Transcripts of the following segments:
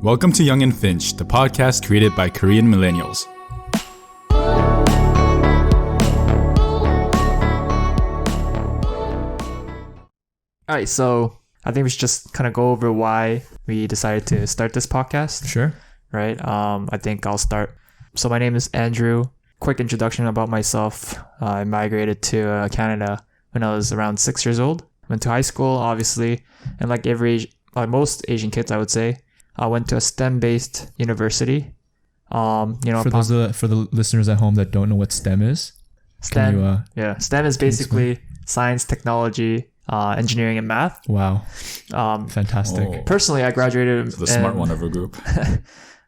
Welcome to Young and Finch, the podcast created by Korean millennials. All right, so I think we should just kind of go over why we decided to start this podcast. Sure. Right. I think I'll start. So my name is Andrew. Quick introduction about myself. I migrated to Canada when I was around 6 years old. Went to high school, obviously, and like most Asian kids, I would say, I went to a STEM-based university. For the listeners at home that don't know what STEM is, STEM. STEM is basically science, technology, engineering, and math. Wow. Fantastic. Personally, I graduated. The smart one of our group.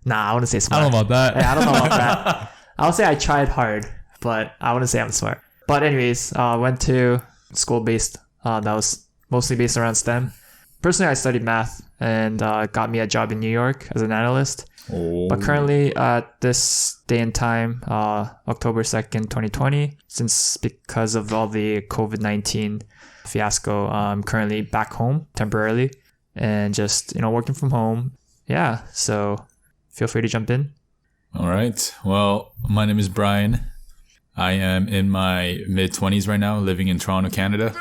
Nah, I wouldn't say smart. I don't know about that. Yeah, I don't know about that. I'll say I tried hard, but I wouldn't say I'm smart. But anyways, went to school-based. That was mostly based around STEM. Personally, I studied math and got me a job in New York as an analyst. Oh. But currently, at this day and time, October 2nd, 2020, because of all the COVID-19 fiasco, I'm currently back home temporarily and just, working from home. Yeah, so feel free to jump in. All right. Well, my name is Brian. I am in my mid-20s right now, living in Toronto, Canada.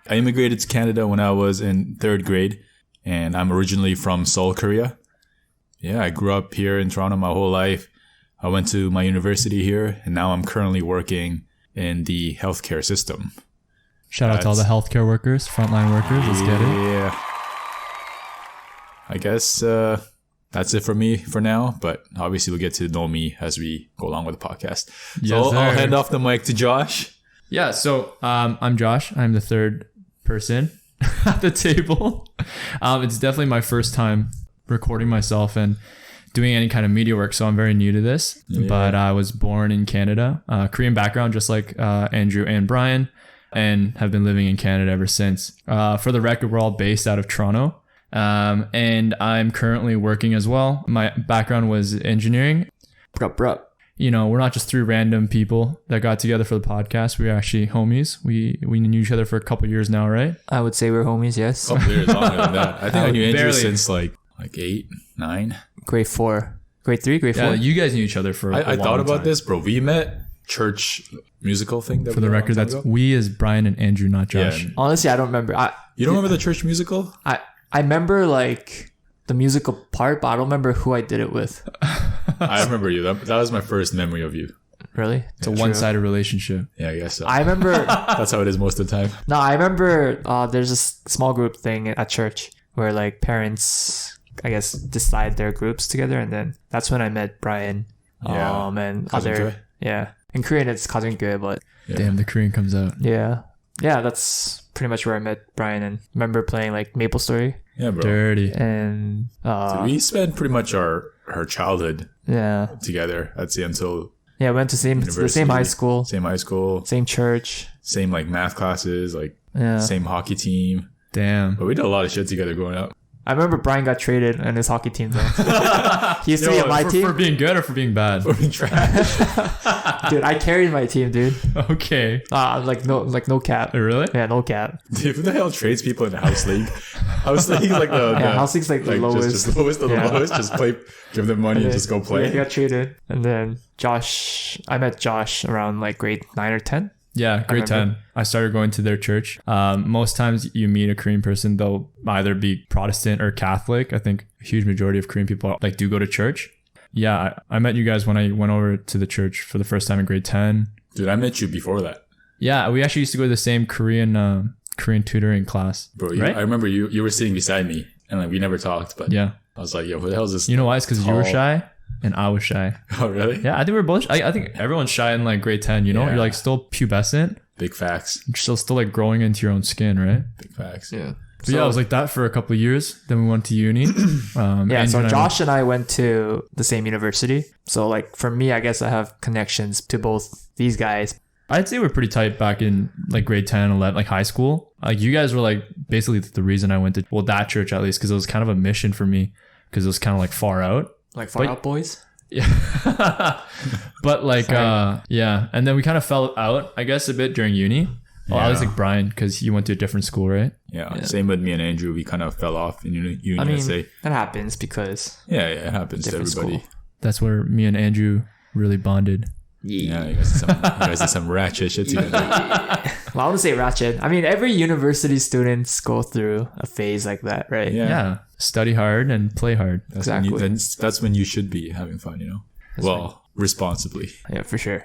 I immigrated to Canada when I was in 3rd grade, and I'm originally from Seoul, Korea. Yeah, I grew up here in Toronto my whole life. I went to my university here, and now I'm currently working in the healthcare system. Shout out to all the healthcare workers, frontline workers. Let's get it. Yeah. I guess that's it for me for now, but obviously you'll get to know me as we go along with the podcast. So I'll hand off the mic to Josh. Yeah, so I'm Josh. I'm the third person at the table. It's definitely my first time recording myself and doing any kind of media work, so I'm very new to this. Yeah. But I was born in Canada, Korean background, just like Andrew and Brian, and have been living in Canada ever since. For the record, we're all based out of Toronto, and I'm currently working as well. My background was engineering. We're not just 3 random people that got together for the podcast. We're actually homies. We knew each other for a couple years now, right? I would say we're homies, yes. A couple years longer than that. I think I knew Andrew since like 8, 9. Grade 4. Grade 3, grade 4? Yeah, you guys knew each other for a long time. I thought about this, bro. We met church musical thing. For the record, that's we as Brian and Andrew, not Josh. Yeah. Honestly, I don't remember. You don't remember the church musical? I remember like the musical part, but I don't remember who I did it with. I remember you. That was my first memory of you. Really? It's a one-sided relationship. Yeah, I guess so. I remember... That's how it is most of the time. No, I remember there's this small group thing at church where like parents, I guess, decide their groups together, and then that's when I met Brian. Yeah. And other... Yeah. In Korean, it's 가정교회, but... Yeah. Damn, the Korean comes out. Yeah. Yeah, that's pretty much where I met Brian, and remember playing like Maple Story. Yeah, bro. Dirty. And... So we spent pretty much our childhood together, I'd say, until... Yeah, went to the same high school. Same high school. Same church. Same like math classes, same hockey team. Damn. But we did a lot of shit together growing up. I remember Brian got traded in his hockey team though. He used to be on my team. For being good or for being bad? For being trash. Dude, I carried my team, dude. Okay. No cap. Really? Yeah, no cap. Dude, who the hell trades people in the house league? House league like house league's like the lowest. Just lowest of the lowest. Just play, give them money and just go play. Yeah, he got traded. And then I met Josh around like grade 9 or 10. Yeah, grade 10. I started going to their church. Most times you meet a Korean person, they'll either be Protestant or Catholic. I think a huge majority of Korean people do go to church. Yeah, I met you guys when I went over to the church for the first time in grade 10. Dude, I met you before that. Yeah, we actually used to go to the same Korean tutoring class. Bro, right? I remember you were sitting beside me and we never talked, but yeah. I was like, yo, who the hell is this? You know why? It's because you were shy and I was shy. Oh, really? Yeah, I think we're both I think everyone's shy in like grade 10, Yeah. You're like still pubescent. Big facts. You're still like growing into your own skin, right? Big facts. Yeah. But yeah, I was like that for a couple of years. Then we went to uni. So Josh and I went to the same university. So like for me, I guess I have connections to both these guys. I'd say we're pretty tight back in like grade 10, 11, like high school. Like you guys were like basically the reason I went to, that church at least, because it was kind of a mission for me because it was kind of like far out. Like far out boys? Yeah. But like, yeah. And then we kind of fell out, I guess, a bit during uni. Oh, at least like Brian, because you went to a different school, right? Yeah. Same with me and Andrew. We kind of fell off in USA. That happens because Yeah, it happens to different everybody. school. That's where me and Andrew really bonded. Yeah, you guys did some ratchet shit together. Well, I wouldn't say ratchet. I mean, every university students go through a phase like that, right? Yeah. Study hard and play hard. Exactly. That's when you should be having fun, responsibly. Yeah, for sure.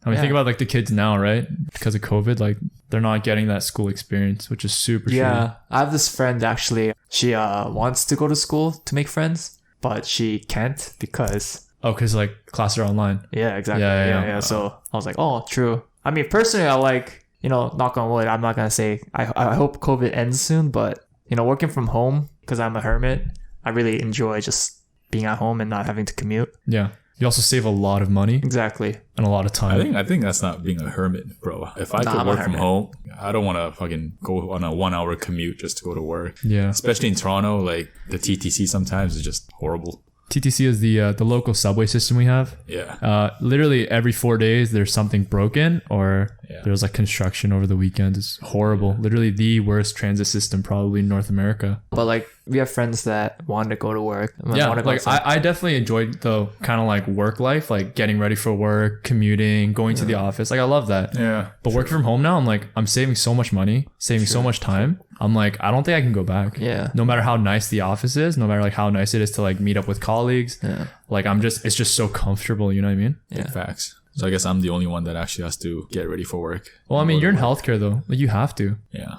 I mean, think about like the kids now, right? Because of COVID, like they're not getting that school experience, which is super shitty. Yeah, I have this friend actually. She wants to go to school to make friends, but she can't because... Oh, because like classes are online. Yeah, exactly. Yeah. So I was like, oh, true. I mean, personally, I like, knock on wood, I'm not going to say, I hope COVID ends soon, but, working from home, because I'm a hermit, I really enjoy just being at home and not having to commute. Yeah. You also save a lot of money Exactly. and a lot of time. I think that's not being a hermit, bro. If I could work from home, I don't want to fucking go on a 1 hour commute just to go to work. Yeah. Especially in Toronto, like the TTC sometimes is just horrible. TTC is the local subway system we have. Yeah. Literally every 4 days there's something broken or there's like construction over the weekend. It's horrible. Literally the worst transit system probably in North America. But like we have friends that want to go to work. I definitely enjoyed the kind of like work life, like getting ready for work, commuting, going to the office. Like I love that. Yeah. But working from home now, I'm like, I'm saving so much money, saving so much time. I'm like, I don't think I can go back. Yeah. No matter how nice the office is, no matter like how nice it is to like meet up with colleagues. Yeah. Like it's just so comfortable. You know what I mean? Yeah. Facts. So I guess I'm the only one that actually has to get ready for work. Well, I mean, you're in healthcare though. Like you have to. Yeah.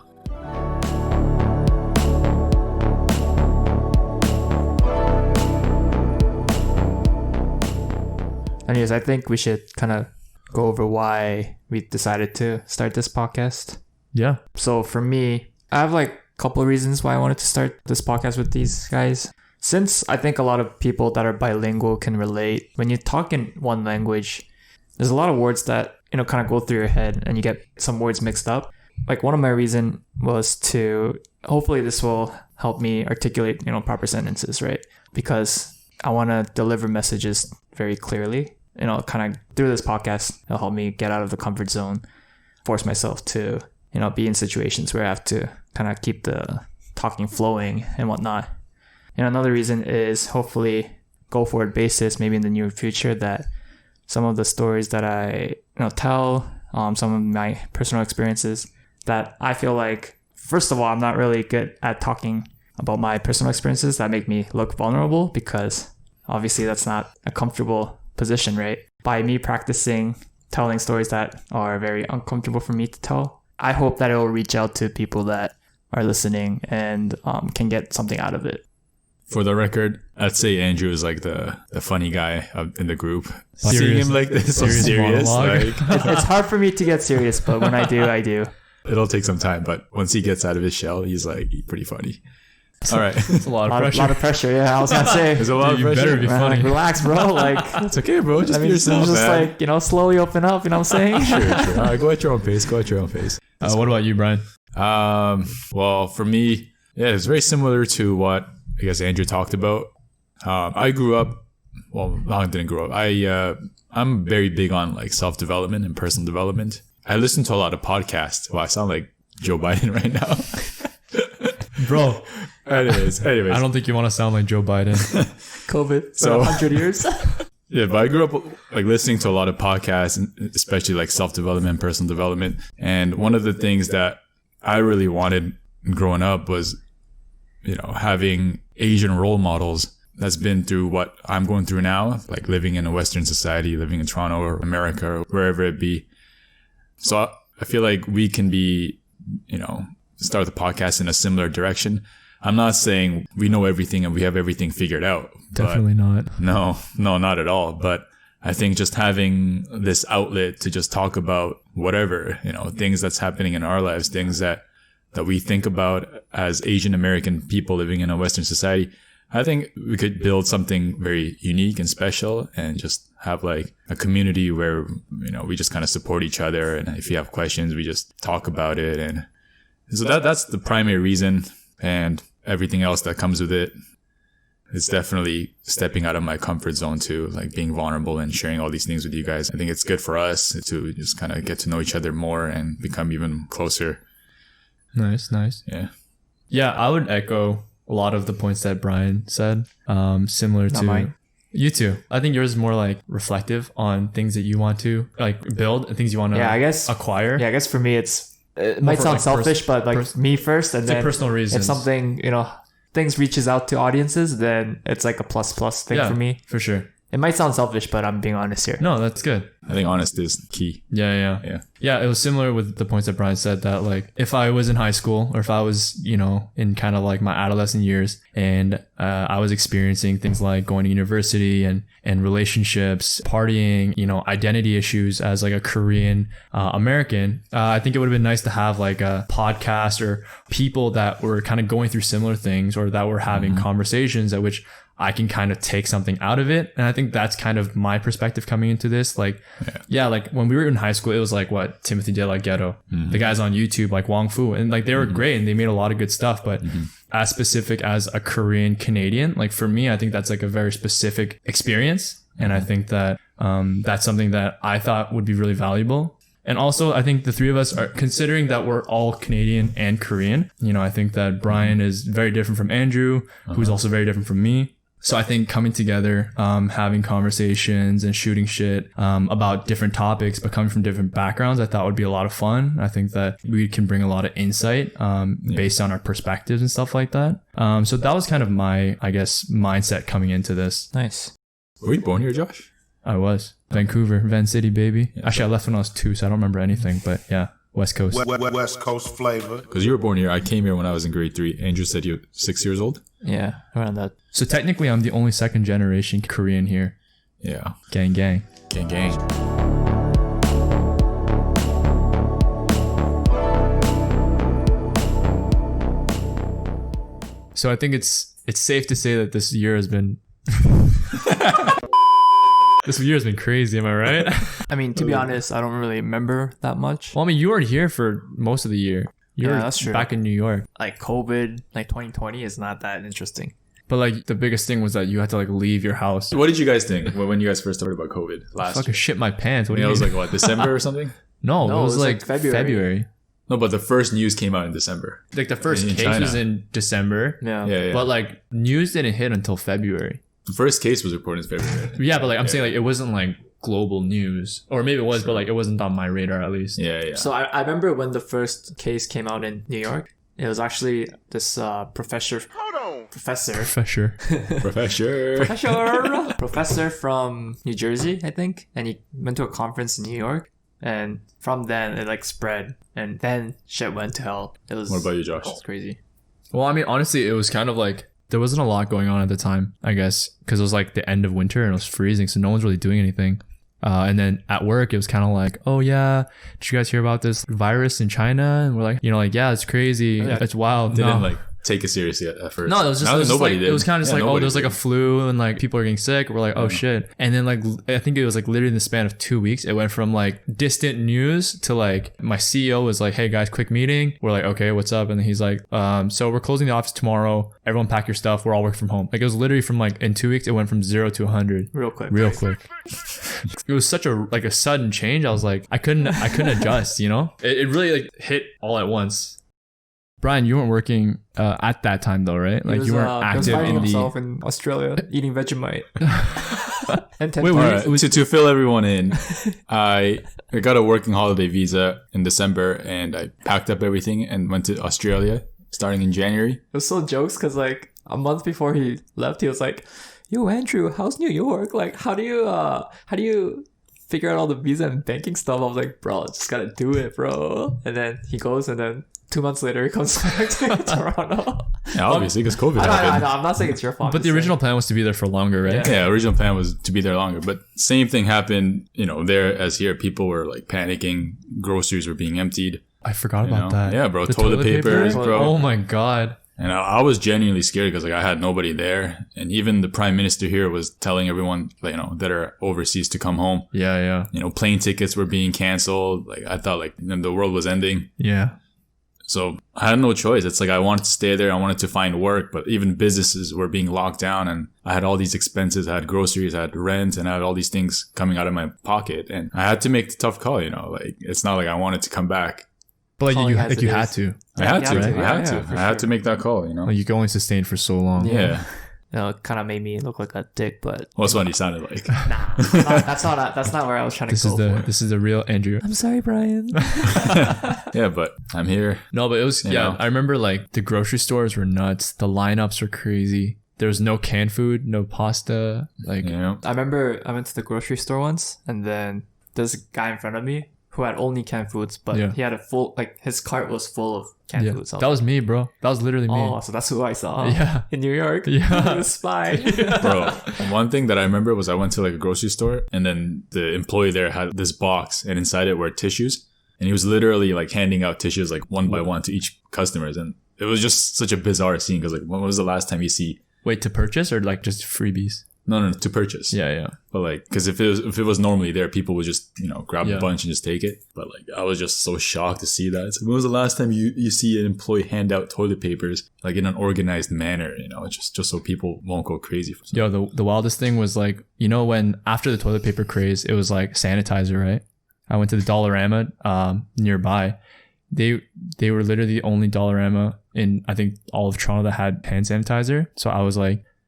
Anyways, I think we should kind of go over why we decided to start this podcast. Yeah. So for me, I have like a couple of reasons why I wanted to start this podcast with these guys. Since I think a lot of people that are bilingual can relate, when you talk in one language, there's a lot of words that, kind of go through your head and you get some words mixed up. Like one of my reason was to, hopefully this will help me articulate, proper sentences, right? Because I want to deliver messages very clearly. Kind of through this podcast, it'll help me get out of the comfort zone, force myself to, be in situations where I have to kind of keep the talking flowing and whatnot. And another reason is hopefully go forward basis, maybe in the near future, that some of the stories that I tell, some of my personal experiences, that I feel like, first of all, I'm not really good at talking about my personal experiences that make me look vulnerable, because obviously that's not a comfortable position, right? By me practicing telling stories that are very uncomfortable for me to tell, I hope that it will reach out to people that are listening and can get something out of it. For the record, I'd say Andrew is like the funny guy in the group. Serious. Seeing him like this, so serious. Like, It's hard for me to get serious, but when I do, I do. it'll take some time, but once he gets out of his shell, he's like pretty funny. All right. It's a lot of pressure. A lot of pressure, yeah. I was gonna say. There's a lot of You pressure. better be Man, funny. like, relax, bro. Like, It's okay, bro. Just be yourself, just man. like, slowly open up. You know what I'm saying? Sure. All right, go at your own pace. What about you, Brian? Well, for me, it's very similar to what I guess Andrew talked about. I grew up. Well, I didn't grow up. I'm very big on like self-development and personal development. I listen to a lot of podcasts. Wow, I sound like Joe Biden right now. Bro, Anyways. I don't think you want to sound like Joe Biden. COVID. So- 100 years. Yeah, but I grew up like listening to a lot of podcasts, and especially like self-development, personal development. And one of the things that I really wanted growing up was, having Asian role models that's been through what I'm going through now, like living in a Western society, living in Toronto or America or wherever it be. So I feel like we can be, start the podcast in a similar direction. I'm not saying we know everything and we have everything figured out. Definitely not. No, not at all. But I think just having this outlet to just talk about whatever, things that's happening in our lives, things that we think about as Asian American people living in a Western society, I think we could build something very unique and special and just have like a community where, we just kind of support each other. And if you have questions, we just talk about it. And so that's the primary reason, and everything else that comes with it. it's definitely stepping out of my comfort zone too, like being vulnerable and sharing all these things with you guys. I think it's good for us to just kind of get to know each other more and become even closer. Nice. Yeah. Yeah, I would echo a lot of the points that Brian said. Similar Not to mine. you too. I think yours is more like reflective on things that you want to like build and things you want to I guess acquire. Yeah, I guess for me it might for, sound like, selfish, but like me first, and It's then like personal reasons. if something things reaches out to audiences, then it's like a plus thing for me. For sure. It might sound selfish, but I'm being honest here. No, that's good. I think honest is key. Yeah. It was similar with the points that Brian said, that like if I was in high school or if I was, in kind of like my adolescent years and I was experiencing things like going to university and relationships, partying, identity issues as like a Korean American, I think it would have been nice to have like a podcast or people that were kind of going through similar things or that were having conversations at which I can kind of take something out of it. And I think that's kind of my perspective coming into this. Like, like when we were in high school, it was like what Timothy De La Ghetto, the guys on YouTube, like Wong Fu, and like they were great and they made a lot of good stuff. But as specific as a Korean Canadian, like for me, I think that's like a very specific experience. And I think that that's something that I thought would be really valuable. And also, I think the three of us are, considering that we're all Canadian and Korean, I think that Brian is very different from Andrew, who's also very different from me. So I think coming together, having conversations and shooting shit about different topics, but coming from different backgrounds, I thought would be a lot of fun. I think that we can bring a lot of insight based on our perspectives and stuff like that. So that was kind of my, I guess, mindset coming into this. Nice. Were you born here, Josh? I was. Vancouver, Van City, baby. Actually, I left when I was 2, so I don't remember anything. But yeah, West Coast. West Coast flavor. Because you were born here. I came here when I was in grade 3. Andrew said you're 6 years old. Yeah, around that. So technically, I'm the only second generation Korean here. Yeah. Gang. Gang. So I think it's safe to say that this year has been crazy. Am I right? I mean, to be honest, I don't really remember that much. Well, I mean, you weren't here for most of the year. You were that's true. back in New York. Like COVID, like 2020 is not that interesting. But like the biggest thing was that you had to like leave your house. What did you guys think when you guys first heard about COVID last Fucking year? shit my pants. What do It you was mean? like, what, December or something? No, No, it was like February. No, but the first news came out in December. Like the first In case China. was in December. Yeah. But like news didn't hit until February. The first case was reported in February. Yeah, but like I'm saying like it wasn't like global news. Or maybe it was, but like it wasn't on my radar at least. Yeah. So I remember when the first case came out in New York. It was actually this professor from New Jersey, I think, and he went to a conference in New York, and from then it like spread, and then shit went to hell. It was. What about you, Josh? It's crazy. Well, I mean, honestly, it was kind of like there wasn't a lot going on at the time, I guess, because it was like the end of winter and it was freezing, so no one's really doing anything. And then at work, it was kind of like, oh yeah, did you guys hear about this virus in China? And we're like, yeah, it's crazy. Yeah. It's wild. Didn't No. like take it seriously at first. No, it was just, Now nobody like, did. it was kind of just like, oh, nobody there's like did. a flu and like people are getting sick. We're like, oh shit. And then like, I think it was like literally in the span of 2 weeks, it went from like distant news to like my CEO was like, hey guys, quick meeting. We're like, okay, what's up? And then he's like, so we're closing the office tomorrow. Everyone pack your stuff. We're all working from home. Like it was literally from like in 2 weeks, it went from 0 to 100. Real quick. It was such a sudden change. I was like, I couldn't adjust, It really like hit all at once. Brian, you weren't working at that time though, right? Like you weren't active finding in himself in Australia eating Vegemite. And Wait, All were right, to fill everyone in, I got a working holiday visa in December, and I packed up everything and went to Australia starting in January. It was so jokes because like a month before he left, he was like, "Yo, Andrew, how's New York? Like, how do you figure out all the visa and banking stuff?" I was like, "Bro, just gotta do it, bro." And then he goes, and then 2 months later, he comes back to Toronto. Yeah, obviously, because COVID I happened. know. I'm not saying it's your fault. But the original plan was to be there for longer, right? Yeah, original plan was to be there longer, but same thing happened, there as here. People were like panicking. Groceries were being emptied. I forgot about that. Yeah, bro. The Toilet paper, bro. Oh my god. And I was genuinely scared because like I had nobody there, and even the prime minister here was telling everyone, that are overseas to come home. Yeah. Plane tickets were being canceled. Like I thought, like the world was ending. Yeah. So I had no choice. It's like I wanted to stay there. I wanted to find work, but even businesses were being locked down and I had all these expenses. I had groceries, I had rent, and I had all these things coming out of my pocket. And I had to make the tough call, like it's not like I wanted to come back. But Calling you as it had is. to. I had to. right? I had to. for I had sure. to make that call, Like you can only sustain for so long. Yeah. It kind of made me look like a dick, but Well, that's what he sounded like. nah, that's not where I was trying to This go is the for. this is the real Andrew. I'm sorry, Brian. Yeah, but I'm here. No, but it was You know? I remember like the grocery stores were nuts. The lineups were crazy. There was no canned food, no pasta. Like I remember I went to the grocery store once, and then there's a guy in front of me who had only canned foods, but Yeah. he had a full, like his cart was full of canned yeah, foods. that was me, bro. That was literally me. Oh, so that's who I saw. Yeah. In New York. Yeah. The spy. Bro, one thing that I remember was I went to like a grocery store and then the employee there had this box and inside it were tissues. And he was literally like handing out tissues like one by one to each customers. And it was just such a bizarre scene because like when was the last time you see Wait, to purchase or like just freebies? no to purchase? Yeah. But like, because if it was normally there, people would just grab Yeah. a bunch and just take it. But like, I was just so shocked to see that. It's like, when was the last time you see an employee hand out toilet papers like in an organized manner? Just so people won't go crazy for something. Yo, the wildest thing was like, when after the toilet paper craze, it was like sanitizer, right? I went to the Dollarama nearby. They were literally the only Dollarama in I think all of Toronto that had hand sanitizer. So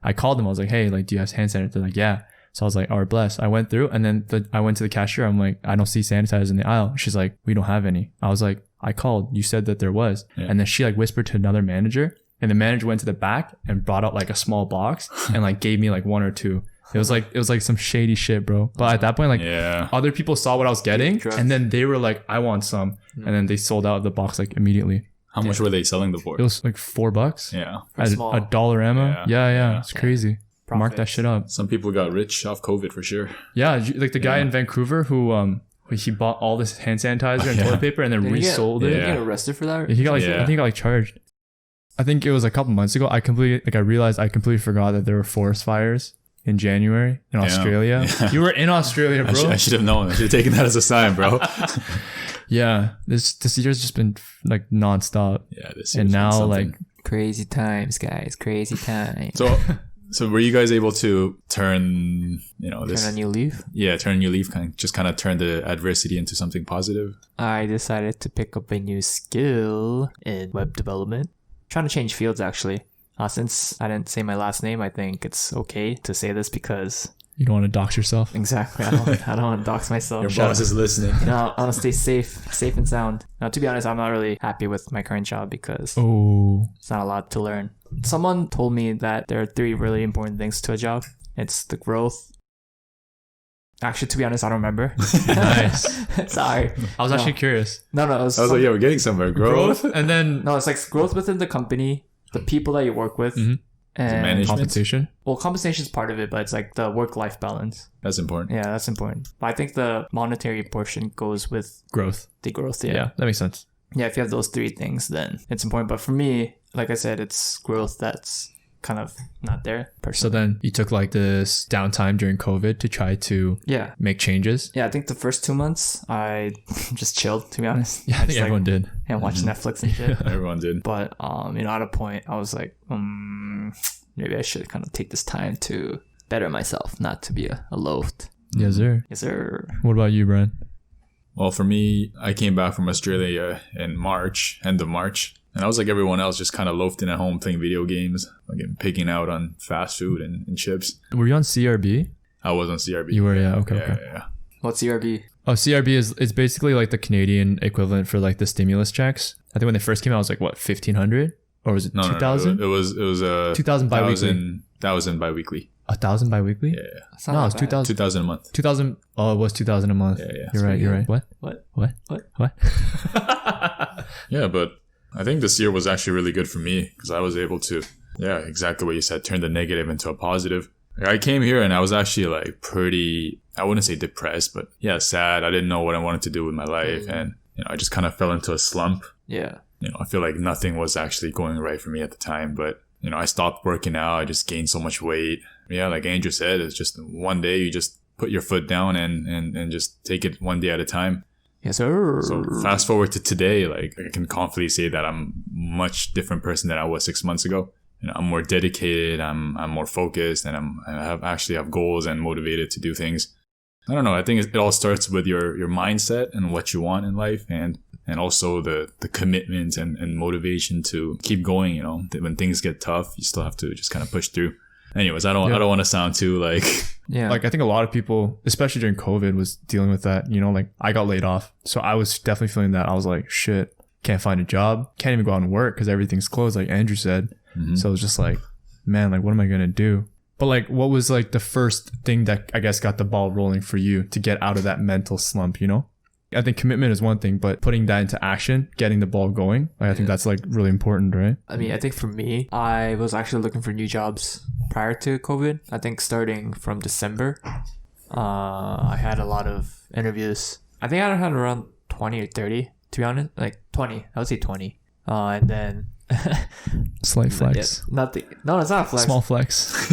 I called them. I was like, hey, like, do you have hand sanitizer? They're like, yeah. So I was like, all right, bless. I went through and then I went to the cashier. I'm like, I don't see sanitizers in the aisle. She's like, we don't have any. I was like, I called. You said that there was. Yeah. And then she like whispered to another manager and the manager went to the back and brought out like a small box and like gave me like one or two. It was like some shady shit, bro. But at that point, like Yeah. other people saw what I was getting Drugs. and then they were like, I want some. And then they sold out the box like immediately. How much were they selling them for? It was like $4 Yeah. at small. a Dollarama. Yeah. It's crazy. Mark that Profits. shit up. Some people got rich off COVID for sure. Yeah, like the guy in Vancouver who he bought all this hand sanitizer and Yeah. toilet paper and then Did he resold Did it. he Yeah. get arrested for that? He got like Yeah. I think he got like charged. I think it was a couple months ago. I realized I completely forgot that there were forest fires in January in Australia. Yeah. You were in Australia, bro. I should have known. I should have taken that as a sign, bro. Yeah, this year's just been like nonstop. Yeah, this And year's been now, something. like, Crazy times, guys. Crazy times. So were you guys able to turn this? Turn a new leaf. Yeah, turn your leaf, kind of turn the adversity into something positive. I decided to pick up a new skill in web development. Trying to change fields actually. Since I didn't say my last name, I think it's okay to say this because you don't want to dox yourself. exactly I don't want to dox myself. Your boss is listening. I want to stay safe and sound. Now, to be honest, I'm not really happy with my current job because Oh, it's not a lot to learn. Someone told me that there are 3 really important things to a job. It's the growth. Actually, to be honest, I don't remember. nice. Sorry. I was actually curious. No. It was I was like, yeah, we're getting somewhere. Growth. And then No, it's like growth within the company, the people that you work with, Mhm. and management. compensation. well, compensation is part of it, but it's like the work-life balance. That's important. Yeah, that's important. But I think the monetary portion goes with Growth. the growth. Yeah, that makes sense. Yeah, if you have those 3 things, then it's important. But for me, like I said, it's growth that's kind of not there. So Personally. then you took like this downtime during COVID to try to Yeah. make changes. Yeah, I think the first 2 months I just chilled, to be honest. Yeah, I think Just, everyone did. and watched Netflix and shit. Everyone did. But at a point I was like, maybe I should kind of take this time to better myself, not to be a loafed. Yes, sir. Yes, sir. What about you, Brian? Well, for me, I came back from Australia in March, end of March. And I was like everyone else, just kind of loafing at home playing video games, like picking out on fast food and chips. Were you on CRB? I was on CRB. You were, yeah. Okay, Yeah, okay. yeah. What's CRB? Oh, CRB it's basically like the Canadian equivalent for like the stimulus checks. I think when they first came out, it was like what, 1,500 or was it No, 2,000? It was 2,000 biweekly. 1,000 biweekly. 1,000 biweekly? Yeah, That's No, not it was bad. 2,000. 2,000 a month. 2,000. Oh, it was 2,000 a month. Yeah, yeah. You're right. You're right. What? What? What? What? What? Yeah, but I think this year was actually really good for me because I was able to, yeah, exactly what you said, turn the negative into a positive. Like, I came here and I was actually like pretty, I wouldn't say depressed, but yeah, sad. I didn't know what I wanted to do with my life. And, I just kind of fell into a slump. Yeah. I feel like nothing was actually going right for me at the time, but, I stopped working out. I just gained so much weight. Yeah, like Andrew said, it's just one day you just put your foot down and just take it one day at a time. Yes, sir. So fast forward to today, like I can confidently say that I'm a much different person than I was 6 months ago. You know, I'm more dedicated, I'm more focused, and I actually have goals and motivated to do things. I don't know. I think it all starts with your mindset and what you want in life, and also the commitment and motivation to keep going. You know, when things get tough, you still have to just kind of push through. Anyways, I don't want to sound too like Yeah. Like I think a lot of people, especially during COVID, was dealing with that. You know, like I got laid off, so I was definitely feeling that. I was like, shit, can't find a job, can't even go out and work because everything's closed, like Andrew said. So it was just like, man, like what am I gonna do? But like, what was like the first thing that I guess got the ball rolling for you to get out of that mental slump? You know, I think commitment is one thing, but putting that into action, getting the ball going, like, I think that's like really important, right? I mean, I think for me, I was actually looking for new jobs prior to COVID. I think starting from December, I had a lot of interviews. I think I had around 20 or 30, to be honest. Like 20. I would say 20. And then... Slight flex. Nothing. No, it's not a flex. Small flex.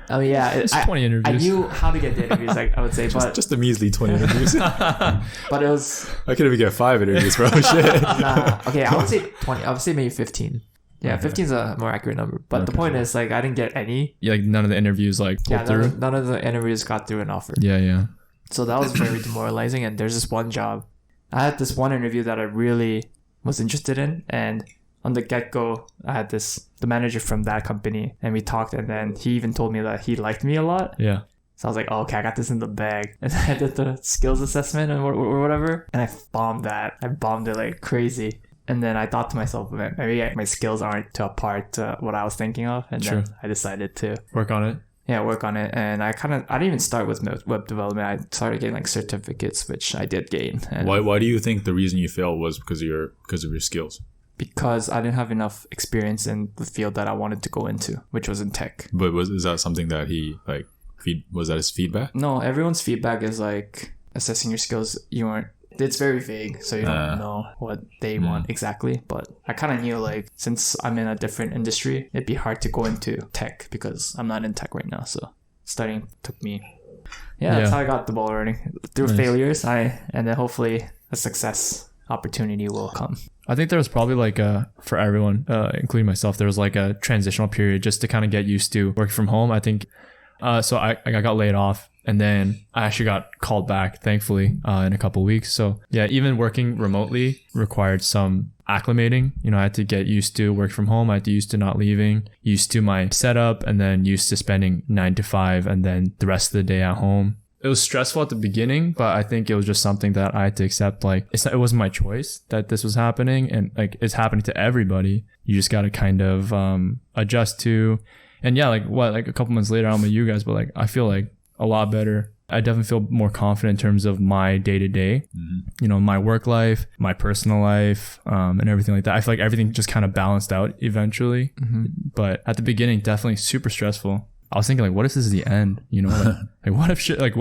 I mean, yeah. It's 20 interviews. I knew how to get the interviews, like, I would say, but... just a measly 20 interviews. But it was... I could even get 5 interviews, bro. Shit. Nah. Okay, I would say 20. I would say maybe 15. Yeah, 15 is a more accurate number. But the point is, like, I didn't get any. Yeah, like none of the interviews like pulled through. None of the interviews got through an offer. Yeah. So that was very demoralizing. And there's this one job. I had this one interview that I really was interested in. And on the get-go, I had the manager from that company. And we talked. And then he even told me that he liked me a lot. Yeah. So I was like, oh, okay, I got this in the bag. And then I did the skills assessment or whatever. And I bombed that. I bombed it like crazy. And then I thought to myself, maybe my skills aren't to a part what I was thinking of. And then I decided to work on it. Yeah, work on it. And I didn't even start with web development. I started getting like certificates, which I did gain. And Why do you think the reason you failed was because of your skills? Because I didn't have enough experience in the field that I wanted to go into, which was in tech. But is that something that he like was that his feedback? No, everyone's feedback is like assessing your skills. It's very vague, so you don't know what they want exactly. But I kind of knew, like, since I'm in a different industry, it'd be hard to go into tech because I'm not in tech right now. So studying took me. Yeah, that's how I got the ball rolling. Through failures, and then hopefully a success opportunity will come. I think there was probably like for everyone, including myself, there was like a transitional period just to kind of get used to working from home. I think so. I got laid off. And then I actually got called back, thankfully, in a couple of weeks. So yeah, even working remotely required some acclimating. You know, I had to get used to work from home. I had to used to not leaving, used to my setup, and then used to spending 9 to 5 and then the rest of the day at home. It was stressful at the beginning, but I think it was just something that I had to accept. Like, it wasn't my choice that this was happening, and like it's happening to everybody. You just got to kind of adjust to. And yeah, like a couple months later, I don't know you guys, but like I feel like a lot better. I definitely feel more confident in terms of my day-to-day, you know, my work life, my personal life, and everything like that. I feel like everything just kind of balanced out eventually. But at the beginning, definitely super stressful. I was thinking, like, what if this is the end? You know, like what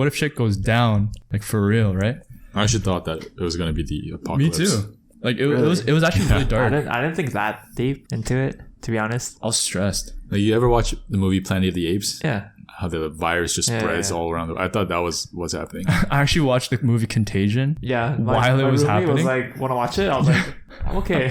if shit goes down, like for real, right? I actually thought that it was gonna be the apocalypse. Me too. Like it was actually really dark. I didn't think that deep into it, to be honest. I was stressed. Like, you ever watch the movie Planet of the Apes? Yeah. How the virus just spreads all around. I thought that was what's happening. I actually watched the movie Contagion. Yeah, while it was happening. Was like, want to watch it? I was like, I'm okay.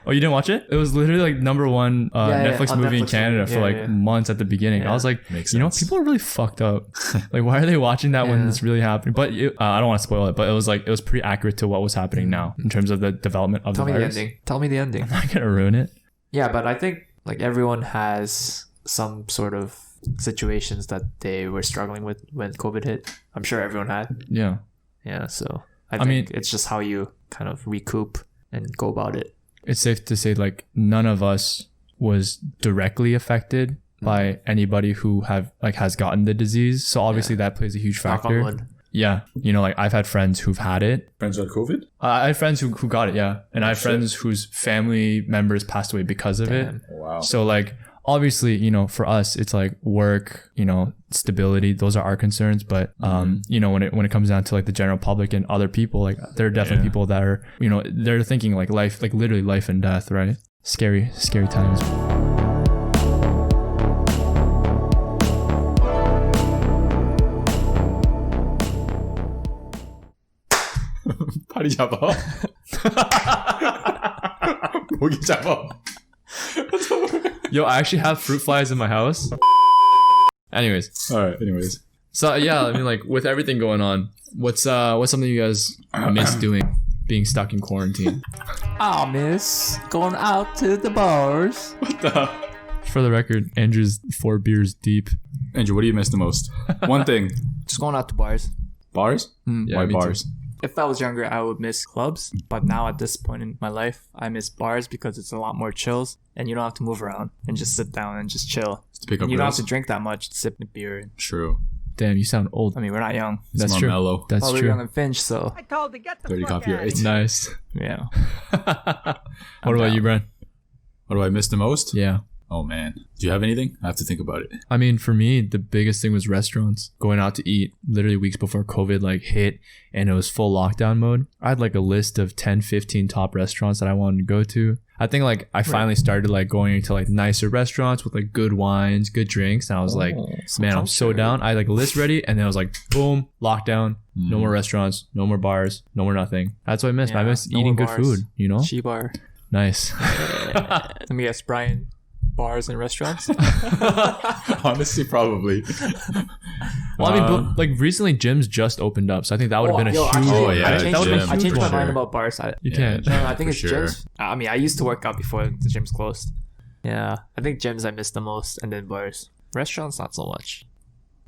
Oh, you didn't watch it? It was literally like number one Netflix movie in Canada for like months at the beginning. I was like, you know, people are really fucked up. Like, why are they watching that when it's really happening? But I don't want to spoil it, but it was pretty accurate to what was happening now in terms of the development of the virus. Tell me the ending. I'm not gonna ruin it. Yeah, but I think like everyone has some sort of situations that they were struggling with when COVID hit. I'm sure everyone had. Yeah. So I mean, it's just how you kind of recoup and go about it. It's safe to say like none of us was directly affected by anybody who has gotten the disease. So obviously that plays a huge factor. Knock on wood. Yeah. You know, like I've had friends who've had it. Friends with COVID? I had friends who got it, yeah. And I have friends whose family members passed away because of it. Wow. So like, obviously, you know, for us, it's like work, you know, stability. Those are our concerns. But, you know, when it comes down to like the general public and other people, like there are definitely people that are, you know, they're thinking like life, like literally life and death, right? Scary times. 파리 잡아? 모기 잡아. Yo, I actually have fruit flies in my house. Anyways, Alright, anyways. so yeah, I mean, like with everything going on, what's something you guys miss doing, being stuck in quarantine? I miss going out to the bars. What the? For the record, Andrew's 4 beers deep. Andrew, what do you miss the most? One thing. Just going out to bars. Bars? Yeah, Why me too. bars? If I was younger, I would miss clubs. But now at this point in my life, I miss bars because it's a lot more chills and you don't have to move around and just sit down and just chill. Just to pick up And you don't have girls? to drink that much to sip a beer. True. Damn, you sound old. I mean, we're not young. It's That's more true. mellow. That's Well, we're true. young and Finch, so I told to get the 30 fuck copyright. out of Nice. yeah. What about you, Brian? What do I miss the most? Yeah. Oh man. Do you have anything? I have to think about it. I mean, for me, the biggest thing was restaurants. Going out to eat literally weeks before COVID like hit and it was full lockdown mode. I had like a list of 10, 15 top restaurants that I wanted to go to. I think like I finally started like going into like nicer restaurants with like good wines, good drinks. And I was like, man, I'm so down. I had like a list ready and then I was like, boom, lockdown. No more restaurants, no more bars, no more nothing. That's what I miss. I Yeah, miss no eating more good bars. food, you know? She-bar. Nice. Let me guess, Brian. Bars and restaurants? Honestly, probably. Well, I mean, but, like recently gyms just opened up. So I think that would have been a huge. Oh, yeah, I changed, that would've been I changed huge my for mind sure. about bars. You Yeah, can't. No, I think for it's sure. gyms. I mean, I used to work out before the gyms closed. Yeah, I think gyms I miss the most, and then bars. Restaurants, not so much.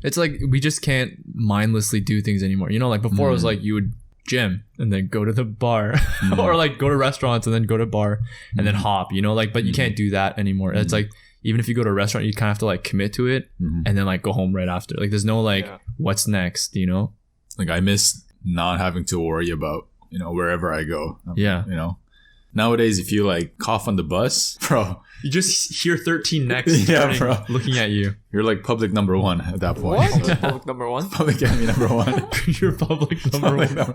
It's like we just can't mindlessly do things anymore. You know, like before it was like you would gym and then go to the bar or like go to restaurants and then go to bar and then hop, you know, like, but you can't do that anymore. It's like, even if you go to a restaurant, you kind of have to like commit to it and then like go home right after. Like there's no like, what's next, you know? Like I miss not having to worry about, wherever I go. Yeah. Nowadays, if you like cough on the bus, bro, You just hear 13 necks Yeah, turning, bro. looking at you. you're like public number one at that point. Public number one. Public enemy number one. You're public number one.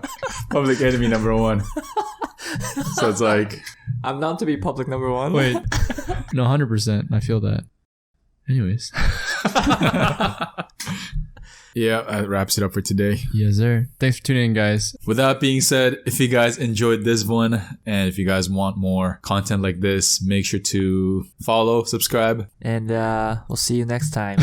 Public enemy number one. So it's like, I'm down to be public number one. Wait. No, 100%. I feel that. Anyways. yeah, that wraps it up for today. Yes, sir. Thanks for tuning in, guys. With that being said, if you guys enjoyed this one and if you guys want more content like this, make sure to follow, subscribe. And we'll see you next time.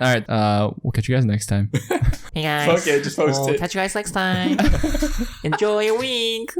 All right. We'll catch you guys next time. Hey guys. Okay, just post We'll it. catch you guys next time. Enjoy your week.